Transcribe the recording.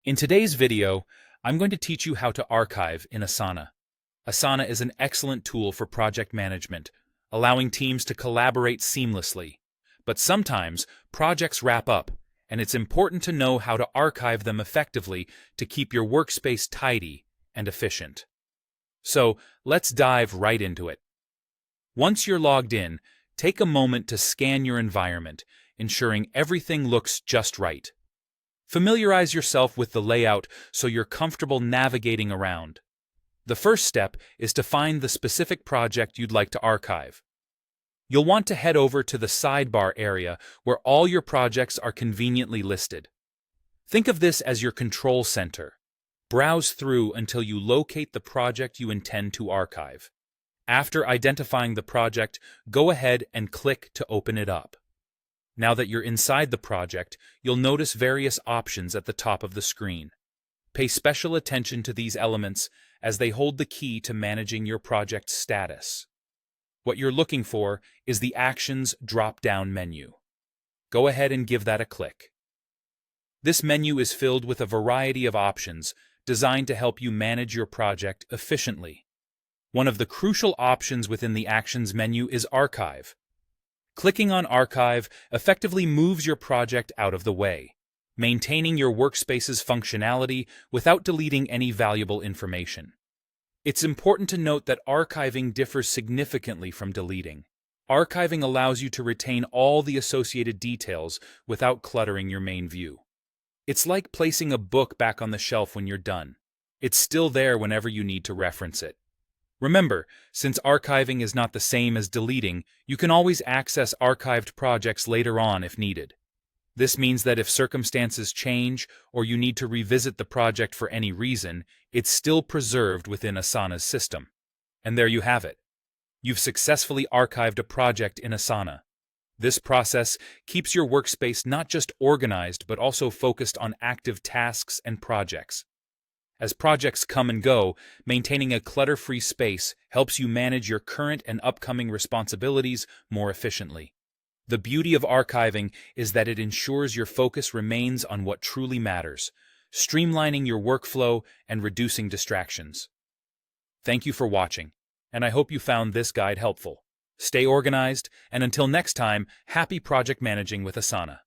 In today's video, I'm going to teach you how to archive in Asana. Asana is an excellent tool for project management, allowing teams to collaborate seamlessly. But sometimes, projects wrap up, and it's important to know how to archive them effectively to keep your workspace tidy and efficient. So, let's dive right into it. Once you're logged in, take a moment to scan your environment, ensuring everything looks just right. Familiarize yourself with the layout so you're comfortable navigating around. The first step is to find the specific project you'd like to archive. You'll want to head over to the sidebar area where all your projects are conveniently listed. Think of this as your control center. Browse through until you locate the project you intend to archive. After identifying the project, go ahead and click to open it up. Now that you're inside the project, you'll notice various options at the top of the screen. Pay special attention to these elements as they hold the key to managing your project's status. What you're looking for is the Actions drop-down menu. Go ahead and give that a click. This menu is filled with a variety of options designed to help you manage your project efficiently. One of the crucial options within the Actions menu is Archive. Clicking on Archive effectively moves your project out of the way, maintaining your workspace's functionality without deleting any valuable information. It's important to note that archiving differs significantly from deleting. Archiving allows you to retain all the associated details without cluttering your main view. It's like placing a book back on the shelf when you're done. It's still there whenever you need to reference it. Remember, since archiving is not the same as deleting, you can always access archived projects later on if needed. This means that if circumstances change or you need to revisit the project for any reason, it's still preserved within Asana's system. And there you have it. You've successfully archived a project in Asana. This process keeps your workspace not just organized but also focused on active tasks and projects. As projects come and go, maintaining a clutter-free space helps you manage your current and upcoming responsibilities more efficiently. The beauty of archiving is that it ensures your focus remains on what truly matters, streamlining your workflow and reducing distractions. Thank you for watching, and I hope you found this guide helpful. Stay organized, and until next time, happy project managing with Asana.